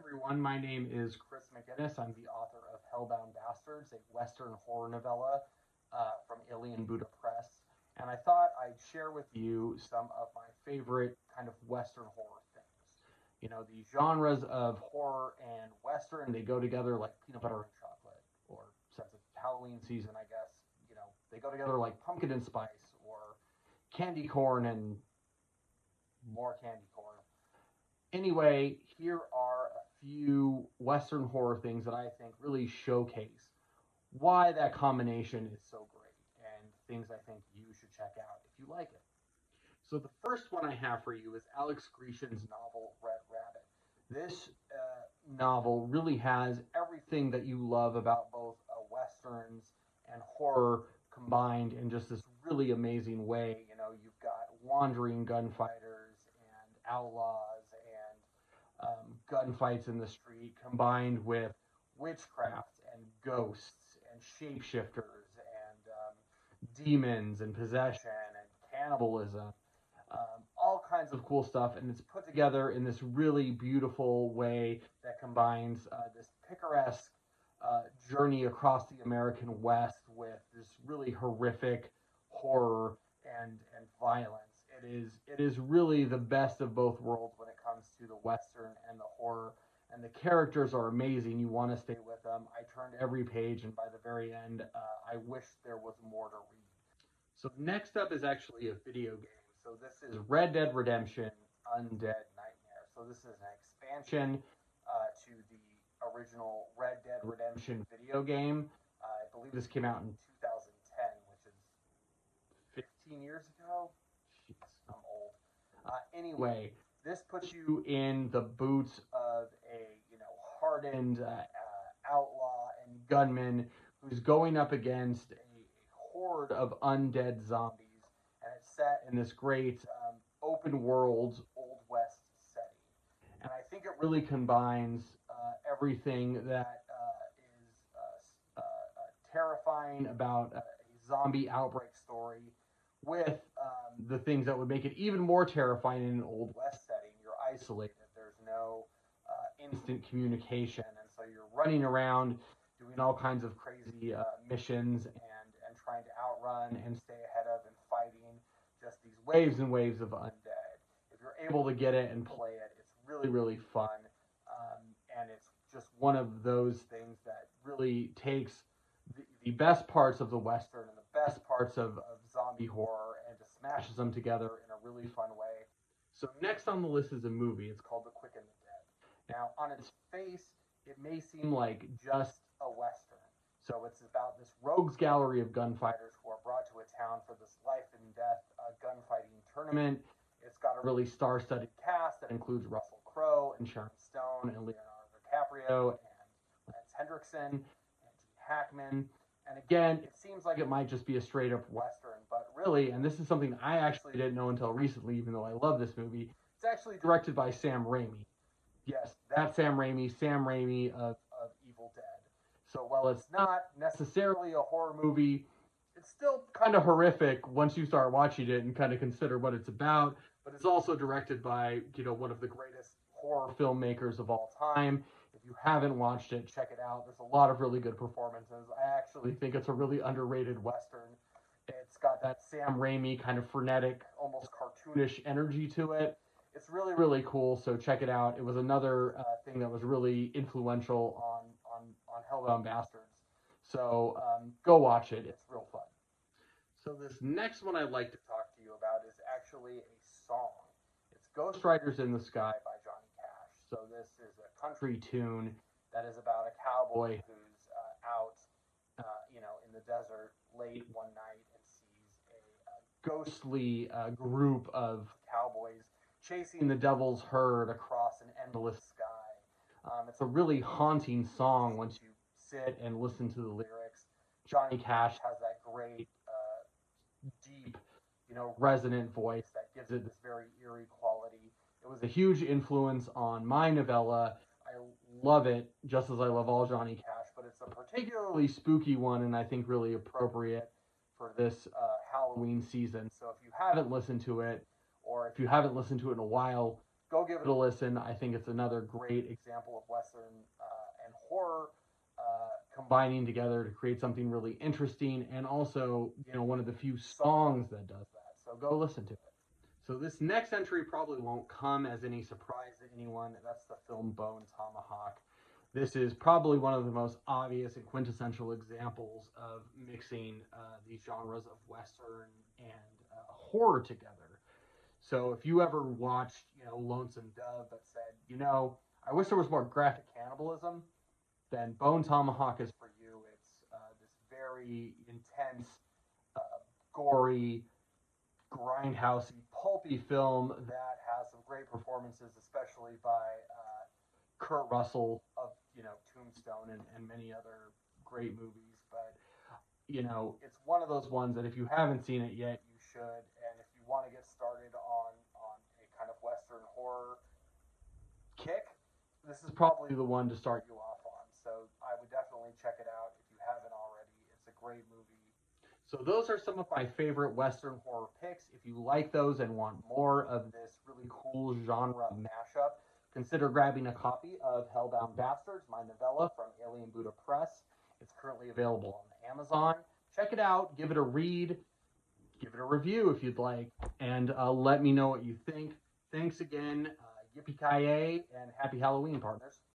everyone. My name is Chris McGuinness. I'm the author of Hellbound Bastards, a Western horror novella from Alien Buddha Press. And I thought I'd share with you some of my favorite kind of Western horror things. You know, the genres of horror and Western, they go together like peanut butter and chocolate, or since it's Halloween season, I guess, they go together like pumpkin and spice, or candy corn and more candy corn. Anyway, here are a few Western horror things that I think really showcase why that combination is so great and things I think you should check out if you like it. So, the first one I have for you is Alex Gresham's novel Red Rabbit. This novel really has everything that you love about both Westerns and horror combined in just this really amazing way. You know, you've got wandering gunfighters and outlaws and gunfights in the street combined with witchcraft and ghosts and shapeshifters and demons and possession and cannibalism, all kinds of cool stuff. And it's put together in this really beautiful way that combines this picaresque journey across the American West with this really horrific horror and violence. It is really the best of both worlds when it comes to the Western and the horror. And the characters are amazing. You want to stay with them. I turned every page, and by the very end, I wish there was more to read. So next up is actually a video game. So this is Red Dead Redemption Undead Nightmare. So this is an expansion to the original Red Dead Redemption video game. I believe this came out in 2010, which is 15 years ago. Jeez, I'm old. Anyway, this puts you in the boots of a hardened outlaw and gunman who's going up against a horde of undead zombies, and it's set in this great open world old west setting. And I think it really combines everything that is terrifying about a zombie outbreak story with the things that would make it even more terrifying in an old west setting. You're isolated. There's no instant communication, and so you're running around doing all kinds of crazy missions and trying to outrun and stay ahead of and fighting just these waves and waves of undead. If you're able to get it and play it, it's really fun, and it's just one of those things that really takes the best parts of the Western and the best parts of zombie horror and just smashes them together in a really fun way. So next on the list is a movie. It's called The Quick and the Dead. Now, on its face, it may seem like just a Western. So it's about this rogues gallery of gunfighters who are brought to a town for this life and death gunfighting tournament. It's got a really star-studded cast that includes Russell Crowe and Sharon Stone and Leonardo DiCaprio and Lance Hendrickson and Gene Hackman. And again, it seems like it might just be a straight up Western, but really, and this is something I actually didn't know until recently, even though I love this movie, it's actually directed by Sam Raimi. Yes, that's Sam Raimi of Evil Dead. So while it's not necessarily a horror movie, it's still kind of horrific once you start watching it and kind of consider what it's about. But it's also directed by, one of the greatest horror filmmakers of all time. If you haven't watched it, check it out. There's a lot of really good performances. I actually think it's a really underrated Western. It's got that Sam Raimi kind of frenetic, almost cartoonish energy to it. It's really cool. So check it out. It was another thing that was really influential on Hellbound Bastards. So go watch it. It's real fun. So this next one I'd like to talk to you about is actually a song. It's Ghost Riders in the Sky by Johnny Cash. So this is a country tune that is about a cowboy who's out, in the desert late one night and sees a ghostly group of cowboys chasing the devil's herd across an endless sky. It's a really haunting song once you sit and listen to the lyrics. Johnny Cash has that great, deep, resonant voice that gives it this very eerie quality. It was a huge influence on my novella. I love it just as I love all Johnny Cash, but it's a particularly spooky one and I think really appropriate for this Halloween season. So if you haven't listened to it, or if you haven't listened to it in a while, go give it a listen. I think it's another great example of Western and horror combining together to create something really interesting, and also, one of the few songs that does that. So go listen to it. So this next entry probably won't come as any surprise to anyone. That's the film Bone Tomahawk. This is probably one of the most obvious and quintessential examples of mixing these genres of Western and horror together. So if you ever watched, Lonesome Dove, but said, I wish there was more graphic cannibalism, then Bone Tomahawk is for you. It's this very intense, uh, gory, grindhousey, pulpy film that has some great performances, especially by Kurt Russell of Tombstone and many other great movies. But it's one of those ones that if you haven't seen it yet, you should. And if you want to get started on a kind of Western horror kick, this is probably the one to start you off on. So I would definitely check it out if you haven't already. It's a great movie. So those are some of my favorite Western horror picks. If you like those and want more of this really cool genre mashup, consider grabbing a copy of Hellbound Bastards, my novella from Alien Buddha Press. It's currently available on Amazon. Check it out, give it a read, give it a review if you'd like, and let me know what you think. Thanks again. Yippee-ki-yay, and happy Halloween, partners.